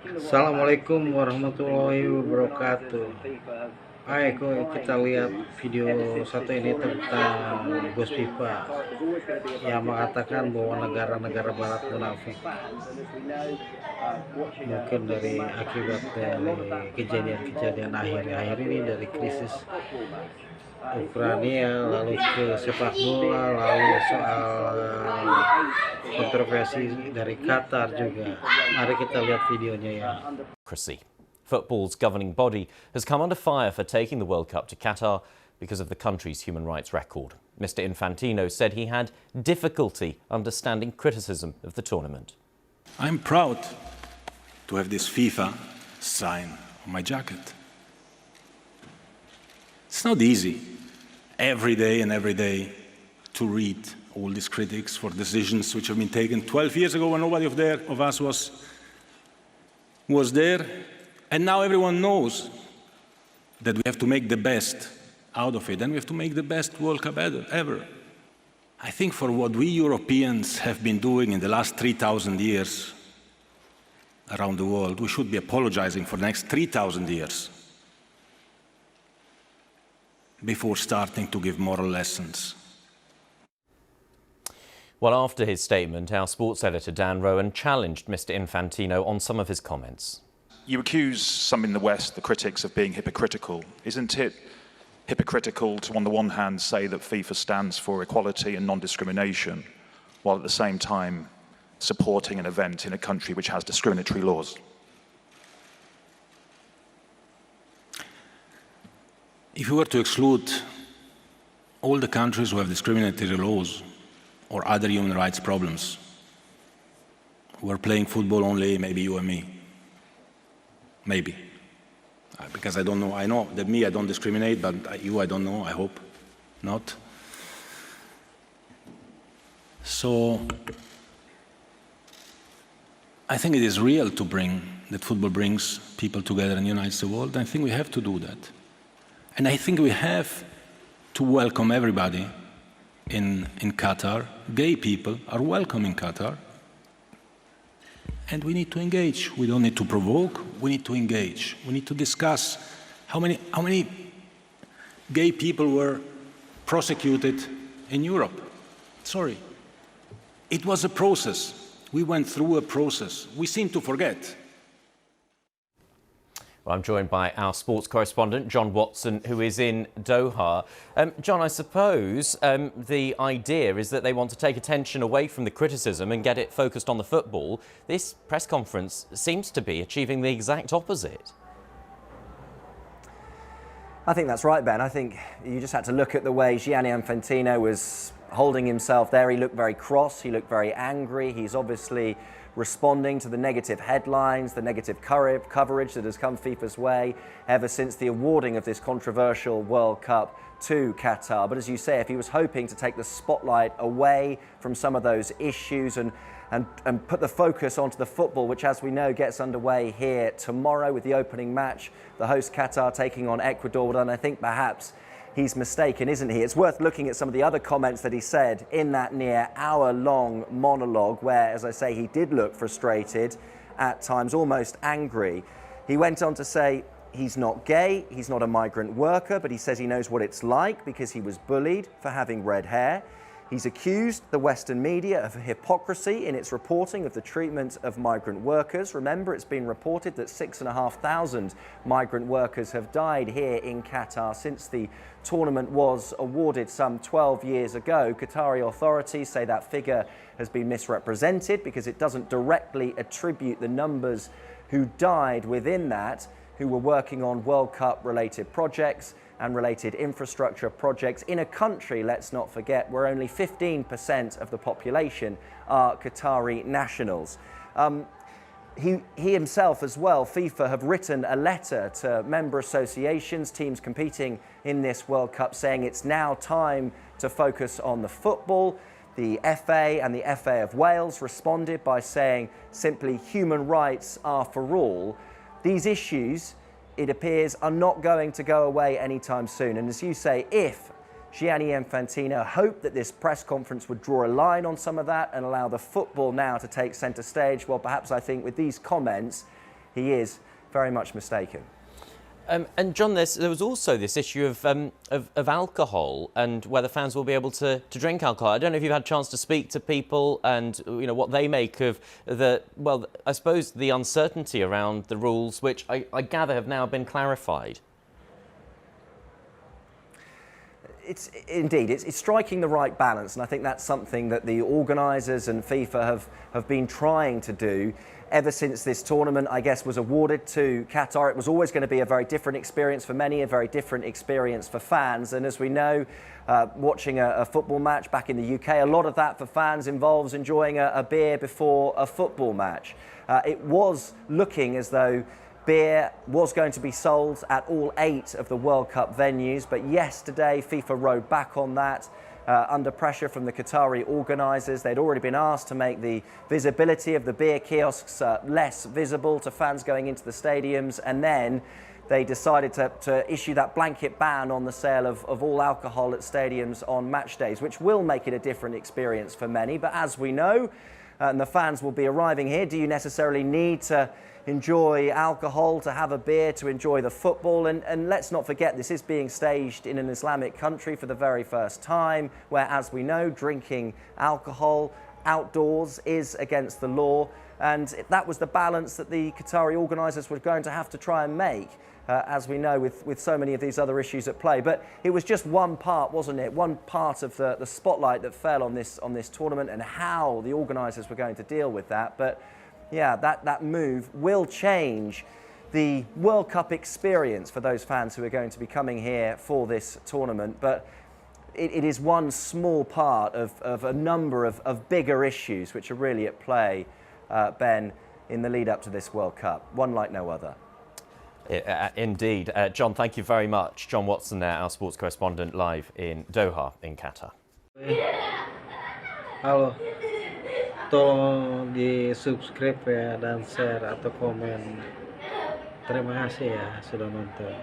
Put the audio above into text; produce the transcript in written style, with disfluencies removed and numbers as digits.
Assalamualaikum warahmatullahi wabarakatuh. Ayo kita lihat video satu ini tentang bos Fifa yang mengatakan bahwa negara-negara Barat Munafik. Mungkin dari akibat dari kejadian-kejadian akhir-akhir ini, dari krisis Ukraina, lalu ke sepak bola, lalu soal kontroversi dari Qatar juga. Mari kita lihat videonya ya. Football's governing body has come under fire for taking the World Cup to Qatar because of the country's human rights record. Mr. Infentino said he had difficulty understanding criticism of the tournament. I'm proud to have this FIFA sign on my jacket. It's not easy every day to read all these critics for decisions which have been taken 12 years ago when nobody of us was there. And now everyone knows that we have to make the best out of it, and we have to make the best World Cup ever. I think for what we Europeans have been doing in the last 3,000 years around the world, we should be apologizing for the next 3,000 years before starting to give moral lessons. Well, after his statement, our sports editor Dan Rowan challenged Mr. Infantino on some of his comments. You accuse some in the West, the critics, of being hypocritical. Isn't it hypocritical to, on the one hand, say that FIFA stands for equality and non-discrimination, while at the same time supporting an event in a country which has discriminatory laws? If you were to exclude all the countries who have discriminatory laws or other human rights problems, who are playing football only, maybe you and me, maybe. Because I don't know, I know that me, I don't discriminate, but you, I don't know, I hope not. So, I think it is real that football brings people together and unites the world. I think we have to do that. And I think we have to welcome everybody in Qatar. Gay people are welcome in Qatar. And we need to engage. We don't need to provoke, we need to engage. We need to discuss how many gay people were prosecuted in Europe. Sorry. It was a process. We went through a process. We seem to forget. Well, I'm joined by our sports correspondent, John Watson, who is in Doha. John, I suppose the idea is that they want to take attention away from the criticism and get it focused on the football. This press conference seems to be achieving the exact opposite. I think that's right, Ben. I think you just had to look at the way Gianni Infentino was holding himself there. He looked very cross, he looked very angry. He's obviously responding to the negative headlines, the negative coverage that has come FIFA's way ever since the awarding of this controversial World Cup to Qatar. But as you say, if he was hoping to take the spotlight away from some of those issues and put the focus onto the football, which, as we know, gets underway here tomorrow with the opening match, the host Qatar taking on Ecuador, well, then I think perhaps he's mistaken, isn't he? It's worth looking at some of the other comments that he said in that near hour-long monologue where, as I say, he did look frustrated, at times almost angry. He went on to say he's not gay, he's not a migrant worker, but he says he knows what it's like because he was bullied for having red hair. He's accused the Western media of hypocrisy in its reporting of the treatment of migrant workers. Remember, it's been reported that 6,500 migrant workers have died here in Qatar since the tournament was awarded some 12 years ago. Qatari authorities say that figure has been misrepresented because it doesn't directly attribute the numbers who died within that, who were working on World Cup related projects and related infrastructure projects in a country, let's not forget, where only 15% of the population are Qatari nationals. He himself as well, FIFA, have written a letter to member associations, teams competing in this World Cup, saying it's now time to focus on the football. The FA and the FA of Wales responded by saying simply human rights are for all. These issues, it appears, are not going to go away anytime soon. And as you say, if Gianni Infantino hoped that this press conference would draw a line on some of that and allow the football now to take centre stage, well, perhaps I think with these comments, he is very much mistaken. And John, there was also this issue of alcohol and whether fans will be able to drink alcohol. I don't know if you've had a chance to speak to people and what they make of I suppose the uncertainty around the rules, which I gather have now been clarified. It's striking the right balance, and I think that's something that the organisers and FIFA have been trying to do ever since this tournament, I guess, was awarded to Qatar. It was always going to be a very different experience for many, a very different experience for fans. And as we know, watching a football match back in the UK, a lot of that for fans involves enjoying a beer before a football match. It was looking as though beer was going to be sold at all 8 of the World Cup venues, but yesterday FIFA rode back on that. Under pressure from the Qatari organisers. They'd already been asked to make the visibility of the beer kiosks less visible to fans going into the stadiums, and then they decided to issue that blanket ban on the sale of all alcohol at stadiums on match days, which will make it a different experience for many. But as we know, and the fans will be arriving here, do you necessarily need to enjoy alcohol, to have a beer, to enjoy the football? And let's not forget, this is being staged in an Islamic country for the very first time, where, as we know, drinking alcohol outdoors is against the law. And that was the balance that the Qatari organisers were going to have to try and make, as we know, with so many of these other issues at play. But it was just one part, wasn't it? One part of the spotlight that fell on this tournament, and how the organisers were going to deal with that. But yeah, that move will change the World Cup experience for those fans who are going to be coming here for this tournament. But it is one small part of a number of bigger issues which are really at play, Ben, in the lead up to this World Cup, one like no other. Indeed. John, thank you very much. John Watson there, our sports correspondent, live in Doha in Qatar. Halo, tolong di subscribe ya, dan share atau komen. Terima kasih ya sudah nonton.